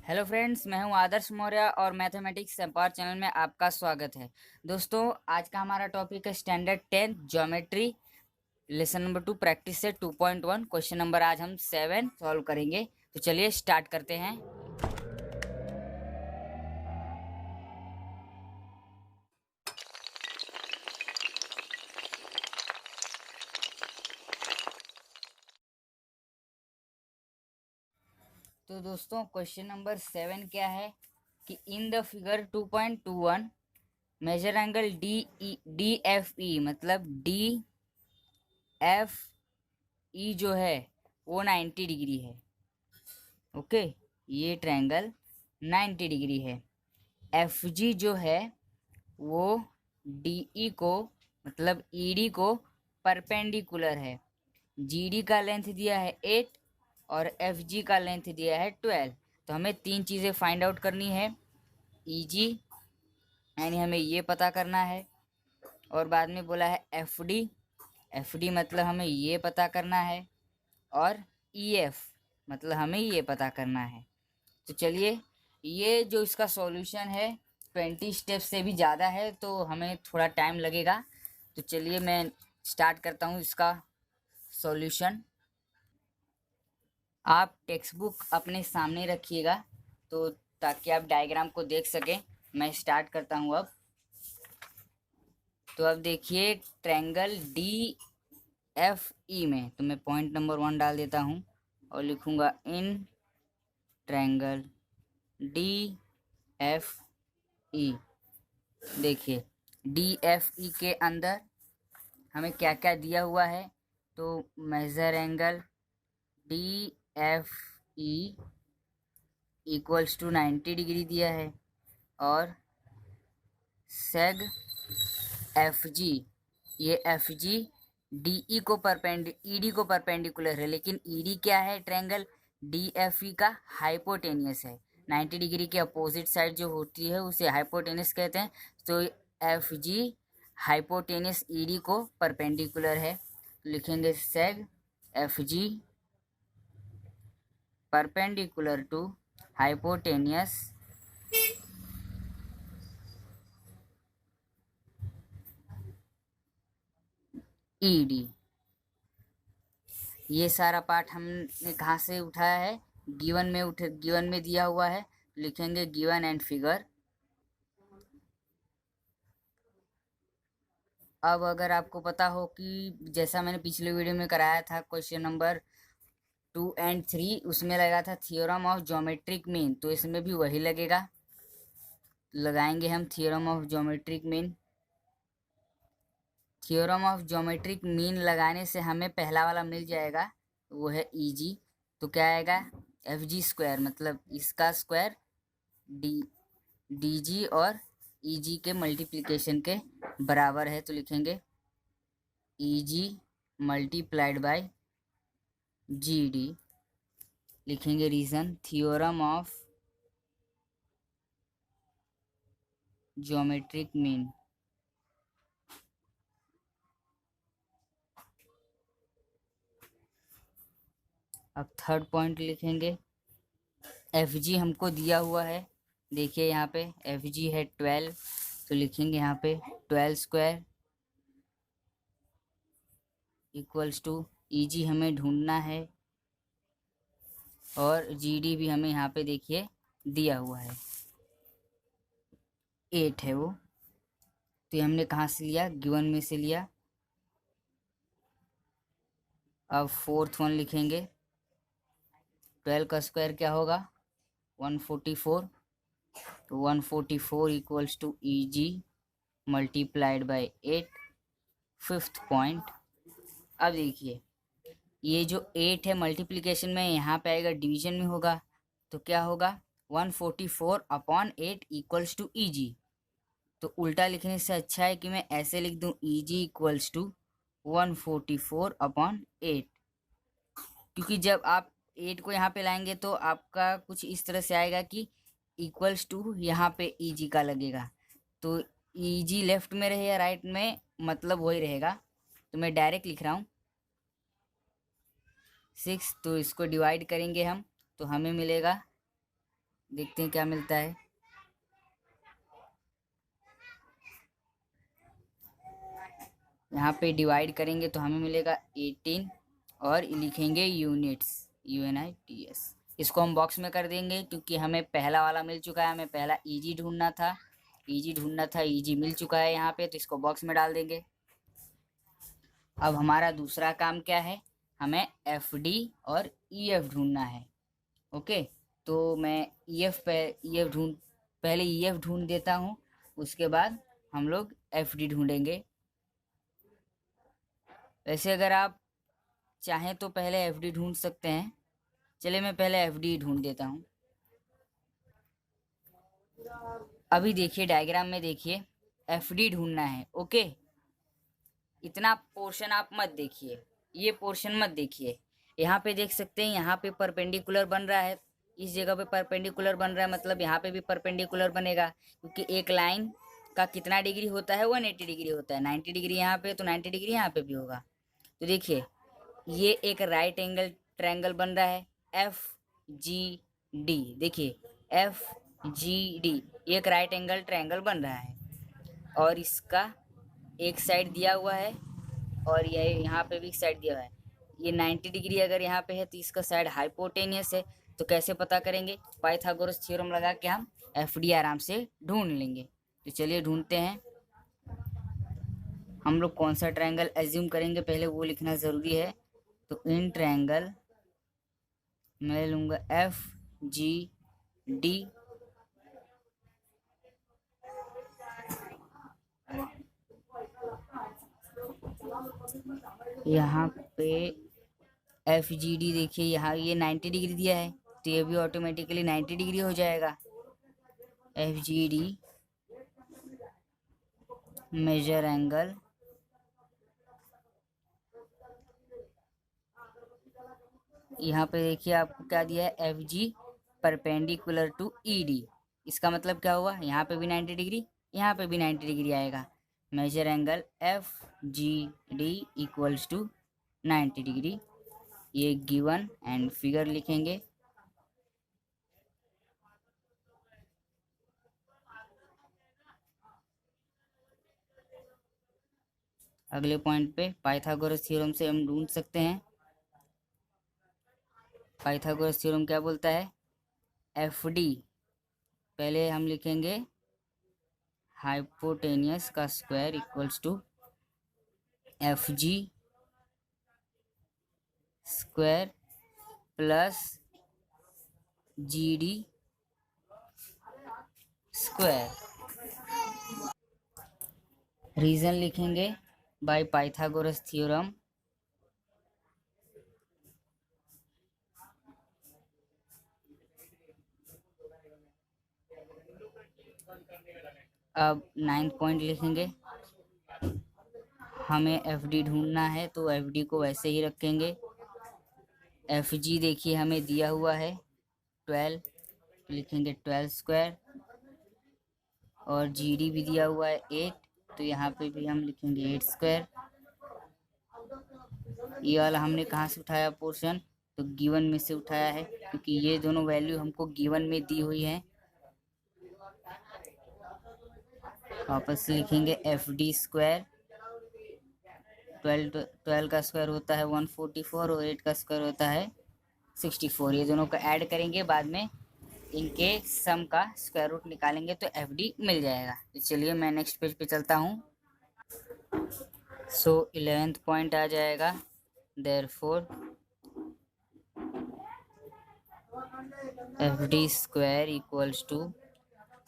Hello friends, मैं हूं आदर्श मौर्य और मैथमेटिक्स एम्पावर चैनल में आपका स्वागत है। दोस्तों, आज का हमारा टॉपिक है standard 10 geometry, lesson number 2 practice से 2.1। क्वेश्चन नंबर आज हम 7 सॉल्व करेंगे। तो चलिए स्टार्ट करते हैं। तो दोस्तों, क्वेश्चन नंबर 7 क्या है कि in the figure 2.21 major angle D F E, मतलब डी एफ ई जो है वो 90 डिग्री है। ओके, ये ट्रायंगल 90 डिग्री है। एफ जी जो है वो डी ई को, मतलब ई डी को परपेंडिकुलर है। जी डी का लेंथ दिया है 8 और एफ जी का लेंथ दिया है 12। तो हमें तीन चीज़ें फाइंड आउट करनी है। ई जी यानी हमें ये पता करना है, और बाद में बोला है एफ डी। एफ डी मतलब हमें ये पता करना है, और ई एफ मतलब हमें ये पता करना है। तो चलिए, ये जो इसका सॉल्यूशन है 20 स्टेप से भी ज़्यादा है, तो हमें थोड़ा टाइम लगेगा। तो चलिए मैं स्टार्ट करता हूँ इसका सॉल्यूशन। आप टेक्स्ट बुक अपने सामने रखिएगा तो ताकि आप डायग्राम को देख सकें। मैं स्टार्ट करता हूँ अब। तो अब देखिए, ट्रायंगल डी एफ ई में तो मैं पॉइंट नंबर 1 डाल देता हूँ और लिखूँगा इन ट्रायंगल डी एफ ई। देखिए, डी एफ ई के अंदर हमें क्या क्या दिया हुआ है। तो major angle D F E equals to 90 degree दिया है, और सेग एफ जी, ये एफ जी डी ई को ई डी को परपेंडिकुलर है। लेकिन ई डी क्या है? ट्रायंगल डी एफ ई का हाइपोटेनियस है। 90 डिग्री के अपोजिट साइड जो होती है उसे हाइपोटेनियस कहते हैं। तो F G hypotenuse E D को परपेंडिकुलर है। तो लिखेंगे seg F G perpendicular to hypotenuse E D. ये सारा पार्ट हमने कहाँ से उठाया है? गिवन में दिया हुआ है। लिखेंगे गिवन एंड फिगर। अब अगर आपको पता हो कि जैसा मैंने पिछले वीडियो में कराया था क्वेश्चन नंबर 2 एंड 3, उसमें लगा था थियोरम ऑफ ज्योमेट्रिक मीन, तो इसमें भी वही लगेगा। लगाएंगे हम theorem of geometric mean. Theorem of geometric mean लगाने से हमें पहला वाला मिल जाएगा, वो है ई जी। तो क्या आएगा? एफ जी स्क्वायर, मतलब इसका स्क्वायर डी डी जी और ई जी के मल्टीप्लिकेशन के बराबर है। तो लिखेंगे E G multiplied by G D. लिखेंगे reason, theorem of geometric mean. अब थर्ड पॉइंट लिखेंगे, एफ जी हमको दिया हुआ है। देखिए यहाँ पे एफ जी है 12, तो लिखेंगे यहाँ पे 12 स्क्वायर इक्वल्स टू ई जी हमें ढूंढना है, और जी डी भी हमें यहाँ पे देखिए दिया हुआ है 8 है वो। तो ये हमने कहाँ से लिया? गिवन में से लिया। अब फोर्थ वन लिखेंगे, 12 का स्क्वायर क्या होगा? 144। तो 144 equals to E G multiplied by 8। Fifth point, अब देखिए ये जो 8 है मल्टीप्लिकेशन में यहाँ पे आएगा, डिवीजन में होगा। तो क्या होगा? 144/8 इक्वल्स टू ई जी। तो उल्टा लिखने से अच्छा है कि मैं ऐसे लिख दूं, ई जी इक्वल्स टू 144/8। क्योंकि जब आप 8 को यहाँ पे लाएंगे तो आपका कुछ इस तरह से आएगा कि इक्वल्स टू यहाँ पे ई जी का लगेगा। तो ई जी लेफ्ट में रहे या राइट में, मतलब वही रहेगा। तो मैं डायरेक्ट लिख रहा हूँ 6। तो इसको डिवाइड करेंगे हम, तो हमें मिलेगा देखते हैं क्या मिलता है। यहाँ पे डिवाइड करेंगे तो हमें मिलेगा 18 और लिखेंगे यूनिट्स, UNITS। इसको हम बॉक्स में कर देंगे क्योंकि हमें पहला वाला मिल चुका है, हमें पहला ईजी ढूंढना था, ईजी मिल चुका है यहाँ पे, तो इसको बॉक्स में डाल देंगे। अब हमारा दूसरा काम क्या है, हमें FD और EF ढूंढना है। ओके, तो मैं पहले EF ढूंढ देता हूँ, उसके बाद हम लोग FD ढूंढेंगे। वैसे अगर आप चाहें तो पहले FD ढूंढ सकते हैं। चलिए मैं पहले FD ढूंढ देता हूँ। अभी देखिए डायग्राम में देखिए, FD ढूंढना है। ओके, इतना पोर्शन आप मत देखिए, ये पोर्शन मत देखिए। यहाँ पे देख सकते हैं, यहाँ पे परपेंडिकुलर बन रहा है, इस जगह पे परपेंडिकुलर बन रहा है, मतलब यहाँ पे भी परपेंडिकुलर बनेगा, क्योंकि एक लाइन का कितना डिग्री होता है, 180 डिग्री होता है। 90 डिग्री यहाँ पे तो 90 डिग्री यहाँ पे भी होगा। तो देखिए ये एक राइट एंगल ट्रायंगल बन रहा है, FGD। देखिए FGD, ये एक राइट एंगल ट्रायंगल बन रहा है, और इसका एक साइड दिया हुआ है और ये यहाँ पे भी एक साइड दिया हुआ है। ये 90 डिग्री अगर यहाँ पे है तो इसका साइड हाइपोटेनियस है। तो कैसे पता करेंगे, पाइथागोरस थ्योरम लगा के हम FD आराम से ढूंढ लेंगे। तो चलिए ढूंढते हैं। हम लोग कौन सा ट्रायंगल एज्यूम करेंगे पहले वो लिखना ज़रूरी है। तो इन ट्रायंगल मैं लूँगा FGD। यहाँ पे FGD देखिए, यहाँ ये 90 डिग्री दिया है, तो ये भी ऑटोमेटिकली 90 डिग्री हो जाएगा। FGD मेजर एंगल यहाँ पे देखिए आपको क्या दिया है, FG परपेंडिकुलर टू ED। इसका मतलब क्या हुआ, यहाँ पे भी 90 डिग्री, यहाँ पे भी 90 डिग्री आएगा। Major angle FGD equals to 90 degree. ये गिवन एंड फिगर लिखेंगे। अगले पॉइंट पे पाइथागोरस थ्योरम से हम ढूंढ सकते हैं। पाइथागोरस थ्योरम क्या बोलता है, FD पहले हम लिखेंगे हाइपोटेनियस का square equals to FG square plus GD square. Reason लिखेंगे बाय पाइथागोरस थ्योरम। अब 9th पॉइंट लिखेंगे, हमें FD ढूंढना है तो FD को वैसे ही रखेंगे। FG देखिए हमें दिया हुआ है 12, तो लिखेंगे 12 स्क्वायर, और GD भी दिया हुआ है 8, तो यहाँ पे भी हम लिखेंगे 8 स्क्वायर। ये वाला हमने कहाँ से उठाया पोर्शन, तो गिवन में से उठाया है, क्योंकि ये दोनों वैल्यू हमको गिवन में दी हुई है। वापस से लिखेंगे FD स्क्वायर, 12 का स्क्वायर होता है 144 और 8 का स्क्वायर होता है 64। ये दोनों को ऐड करेंगे, बाद में इनके सम का स्क्वायर रूट निकालेंगे तो FD मिल जाएगा। तो चलिए मैं नेक्स्ट पेज पे चलता हूँ। सो 11th पॉइंट आ जाएगा, therefore FD square equals to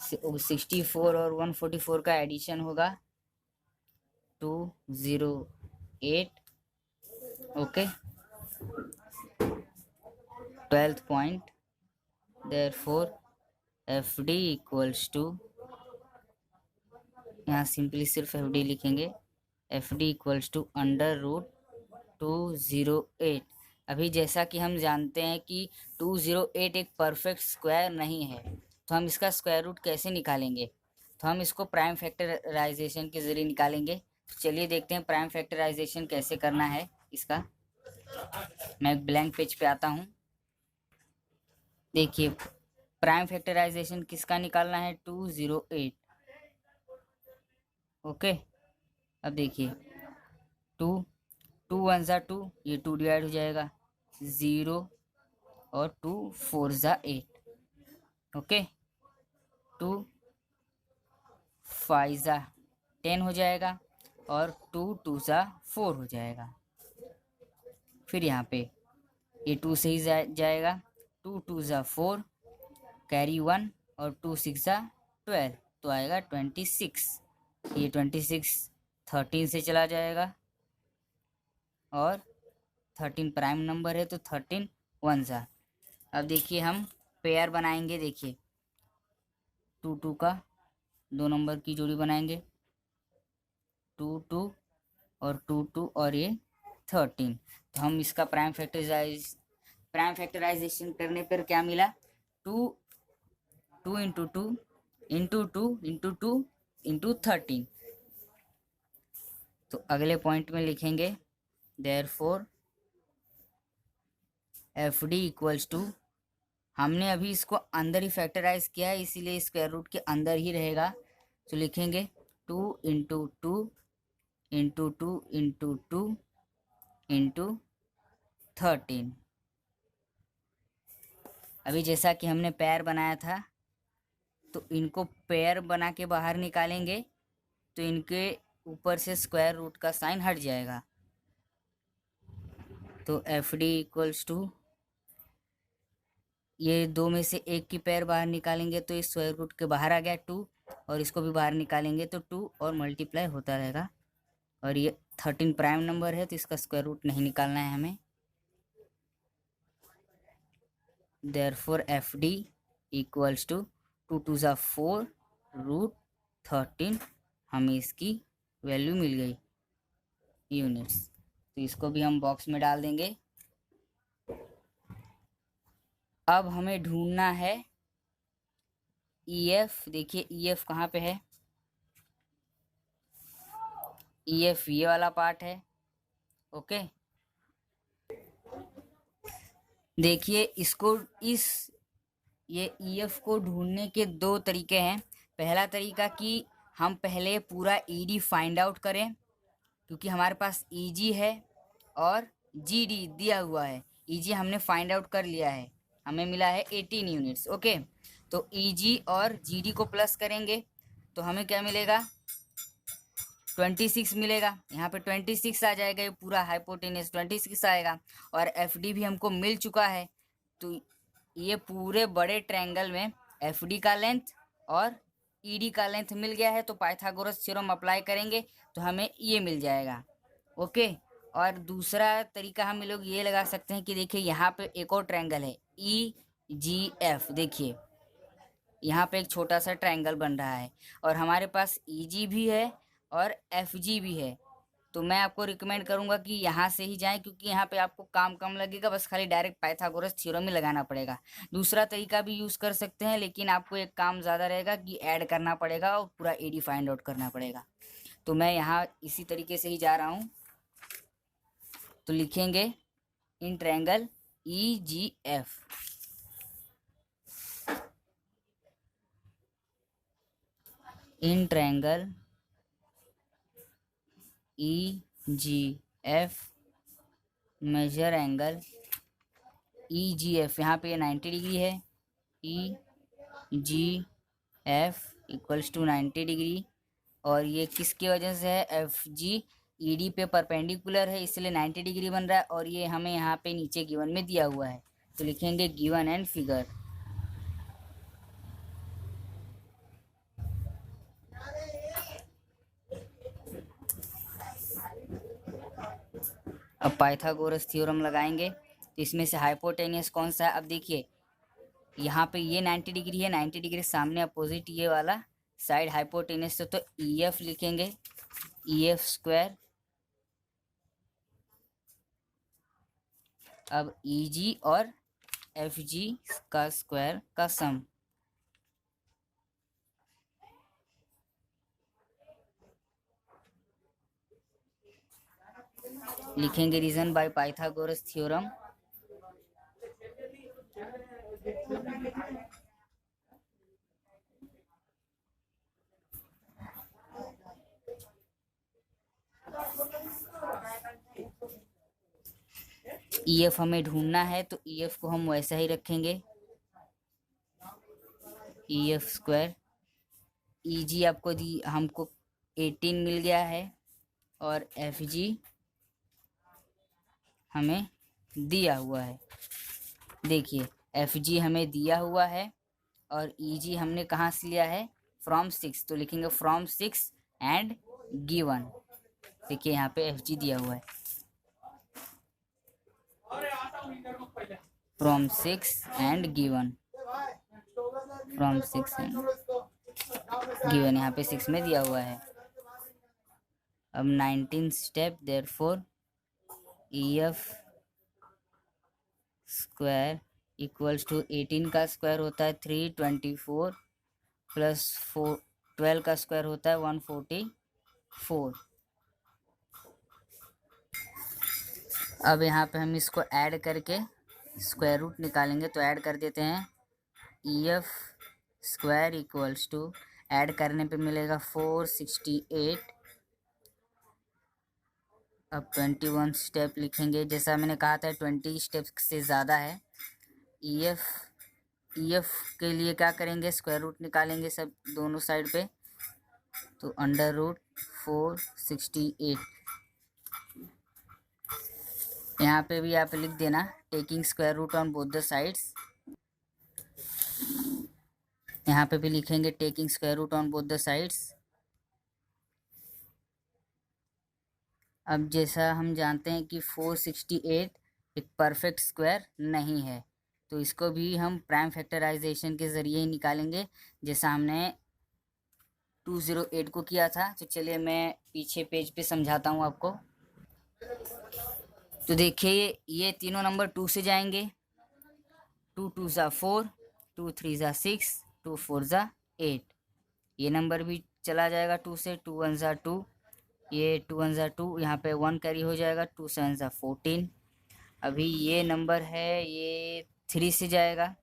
64 और 144 का एडिशन होगा 208। Okay, 12th point, therefore FD equals to, यहाँ सिंपली सिर्फ FD लिखेंगे, FD equals to under root 208। अभी जैसा कि हम जानते हैं कि 208 एक परफेक्ट स्क्वायर नहीं है, तो हम इसका स्क्वायर रूट कैसे निकालेंगे, तो हम इसको प्राइम फैक्टराइजेशन के ज़रिए निकालेंगे। तो चलिए देखते हैं प्राइम फैक्टराइजेशन कैसे करना है इसका। मैं एक ब्लैंक पेज पे आता हूँ। देखिए प्राइम फैक्टराइजेशन किसका निकालना है, 208। ओके, अब देखिए 2 2 1 ज़ा 2, ये 2 डिवाइड हो जाएगा 0 और 2 4 ज़ा 8। ओके, 2 5 ज़ा 10 हो जाएगा और 2 2 ज़ा 4 हो जाएगा। फिर यहाँ पे ये 2 से ही जाएगा, 2 2 ज़ा 4, कैरी 1 और 2 6 ज़ा 12, तो आएगा 26। ये 26 13 से चला जाएगा और 13 प्राइम नंबर है तो 13 1 ज़ा। अब देखिए हम पेयर बनाएंगे, देखिए 2 2 का 2 नंबर की जोड़ी बनाएंगे, 2 2 और 2 2 और ये 13। तो हम इसका प्राइम फैक्टराइजेशन करने पर क्या मिला, 2 2 इंटू 2 इंटू 2 इंटू 2 इंटू 13। तो अगले पॉइंट में लिखेंगे therefore F D equals to, हमने अभी इसको अंदर ही फैक्टराइज किया है इसीलिए स्क्वायर रूट के अंदर ही रहेगा। तो लिखेंगे 2 इंटू 2 इंटू 2 इंटू 2 इंटू 13। अभी जैसा कि हमने पेयर बनाया था तो इनको पेयर बना के बाहर निकालेंगे तो इनके ऊपर से स्क्वायर रूट का साइन हट जाएगा। तो एफ डी इक्वल्स टू, ये दो में से एक की पेयर बाहर निकालेंगे तो इस स्क्वायर रूट के बाहर आ गया 2, और इसको भी बाहर निकालेंगे तो 2 और मल्टीप्लाई होता रहेगा। और ये 13 प्राइम नंबर है तो इसका स्क्वायर रूट नहीं निकालना है हमें। Therefore F D equals to 2 2 ज़ा 4 रूट 13, हमें इसकी वैल्यू मिल गई यूनिट्स। तो इसको भी हम बॉक्स में डाल देंगे। अब हमें ढूंढना है EF। देखिए EF कहाँ पे है, EF ये वाला पार्ट है। ओके, देखिए इसको ये EF को ढूंढने के दो तरीके हैं। पहला तरीका कि हम पहले पूरा ED फाइंड आउट करें, क्योंकि हमारे पास EG है और GD दिया हुआ है। EG हमने फाइंड आउट कर लिया है, हमें मिला है 18 यूनिट्स। ओके, तो EG और GD को प्लस करेंगे तो हमें क्या मिलेगा, 26 मिलेगा। यहाँ पे 26 आ जाएगा, ये पूरा हाइपोटेनस 26 आएगा। और FD भी हमको मिल चुका है, तो ये पूरे बड़े ट्रायंगल में FD का लेंथ और ED का लेंथ मिल गया है। तो पाइथागोरस थ्योरम अप्लाई करेंगे तो हमें ये मिल जाएगा। ओके, और दूसरा तरीका हम लोग ये लगा सकते हैं कि देखिए यहाँ पे एक और ट्रायंगल है EGF। देखिए यहाँ पे एक छोटा सा ट्रायंगल बन रहा है और हमारे पास EG भी है और FG भी है। तो मैं आपको रिकमेंड करूंगा कि यहाँ से ही जाएं, क्योंकि यहाँ पे आपको काम कम लगेगा, बस खाली डायरेक्ट पाइथागोरस थ्योरम ही लगाना पड़ेगा। दूसरा तरीका भी यूज़ कर सकते हैं, लेकिन आपको एक काम ज़्यादा रहेगा कि ऐड करना पड़ेगा और पूरा ED फाइंड आउट करना पड़ेगा। तो मैं यहाँ इसी तरीके से ही जा रहा हूँ। तो लिखेंगे in triangle EGF, in triangle EGF major angle EGF, यहाँ पे 90 डिग्री है। EGF इक्वल्स टू 90 डिग्री, और ये किसकी वजह से है, FG ED पे परपेंडिकुलर है इसलिए 90 डिग्री बन रहा है, और ये हमें यहाँ पे नीचे गिवन में दिया हुआ है। तो लिखेंगे गिवन एंड फिगर। अब पाइथागोरस थ्योरम लगाएंगे तो इसमें से हाइपोटेनियस कौन सा है। अब देखिए यहाँ पे ये 90 डिग्री है, 90 डिग्री सामने अपोजिट ये वाला साइड हाइपोटेनियस, तो EF लिखेंगे, EF स्क्वायर। अब EG और FG का स्क्वायर का सम लिखेंगे, reason by Pythagoras theorem. EF हमें ढूंढना है, तो EF को हम वैसा ही रखेंगे, EF स्क्वायर। EG आपको हमको 18 मिल गया है, और FG हमें दिया हुआ है। देखिए FG हमें दिया हुआ है और EG हमने कहाँ से लिया है, फ्रॉम 6, तो लिखेंगे फ्रॉम 6 एंड गिवन। देखिए यहाँ पे FG दिया हुआ है, from 6 and given, from 6 and given, यहाँ पे 6 में दिया हुआ है। अब 19 step, therefore EF square equals to 18 का स्क्वायर होता है 324 प्लस 12 का स्क्वायर होता है 144। अब यहाँ पे हम इसको ऐड करके स्क्वायर रूट निकालेंगे, तो ऐड कर देते हैं। EF square equals to, add करने पे मिलेगा 468। अब 21 स्टेप लिखेंगे, जैसा मैंने कहा था 20 स्टेप से ज़्यादा है। EF के लिए क्या करेंगे, स्क्वायर रूट निकालेंगे सब दोनों साइड पे, तो अंडर रूट 468। यहाँ पे भी आप लिख देना taking square root on both the sides. यहाँ पे भी लिखेंगे taking square root on both the sides. अब जैसा हम जानते हैं कि 468 एक परफेक्ट स्क्वायर नहीं है, तो इसको भी हम प्राइम फैक्टराइजेशन के ज़रिए ही निकालेंगे, जैसा हमने 208 को किया था। तो चलिए मैं पीछे पेज पे समझाता हूँ आपको। तो देखिए ये तीनों नंबर 2 से जाएंगे, 2 2 ज़ा 4, 2 3 ज़ा 6, 2 4 ज़ा 8। ये नंबर भी चला जाएगा 2 से, 2 1 ज़ा 2, ये 2 1 ज़ा 2, यहाँ पे 1 कैरी हो जाएगा, 2 7 ज़ा 14। अभी ये नंबर है, ये 3 से जाएगा,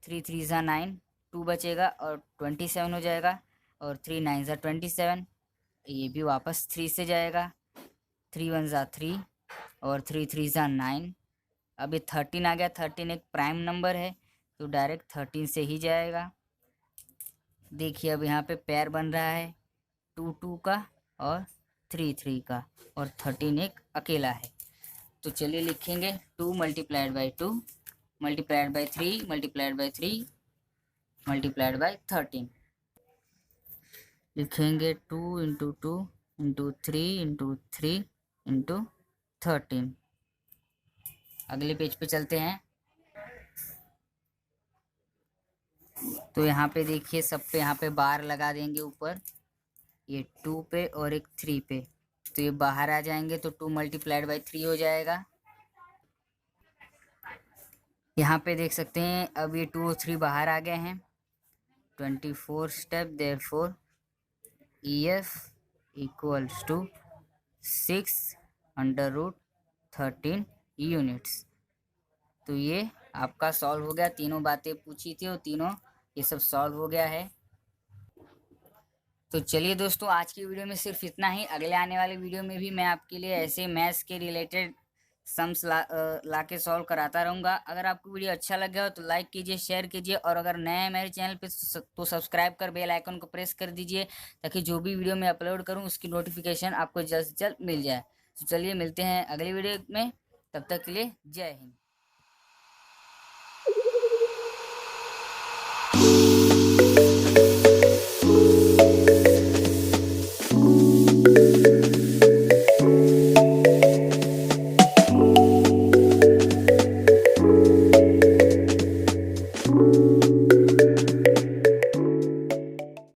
3 3 ज़ा 9, 2 बचेगा और 27 हो जाएगा, और 3 9 ज़ा 27। ये भी वापस 3 से जाएगा, 3 1 ज़ा 3 और 3 3 ज़ा 9। अभी 13 आ गया, 13 एक प्राइम नंबर है, तो डायरेक्ट 13 से ही जाएगा। देखिए अब यहाँ पे पेयर बन रहा है 2 2 का और 3 3 का, और 13 एक अकेला है। तो चलिए लिखेंगे 2 multiplied by 2 multiplied by 3 multiplied by 3 multiplied by 13। लिखेंगे 2 इंटू 2 इंटू 3 इंटू 3 इंटू 13। अगले पेज पे चलते हैं। तो यहाँ पे देखिए सब पे यहाँ पे बार लगा देंगे ऊपर, ये 2 पे और एक 3 पे, तो ये बाहर आ जाएंगे, तो 2 मल्टीप्लाइड बाई 3 हो जाएगा। यहाँ पे देख सकते हैं अब ये 2 और 3 बाहर आ गए हैं। 24 step, therefore EF equals to 6 under root 13 units. तो ये आपका सॉल्व हो गया, तीनों बातें पूछी थी और तीनों ये सब सॉल्व हो गया है। तो चलिए दोस्तों आज की वीडियो में सिर्फ इतना ही। अगले आने वाले वीडियो में भी मैं आपके लिए ऐसे मैथ्स के रिलेटेड सम्स ला के सॉल्व कराता रहूँगा। अगर आपको वीडियो अच्छा लगा हो तो लाइक कीजिए, शेयर कीजिए, और अगर नए हैं मेरे चैनल पे तो सब्सक्राइब कर बेल आइकन को प्रेस कर दीजिए, ताकि जो भी वीडियो मैं अपलोड करूँ उसकी नोटिफिकेशन आपको जल्द से जल्द मिल जाए। तो चलिए मिलते हैं अगली वीडियो में, तब तक के लिए जय हिंद।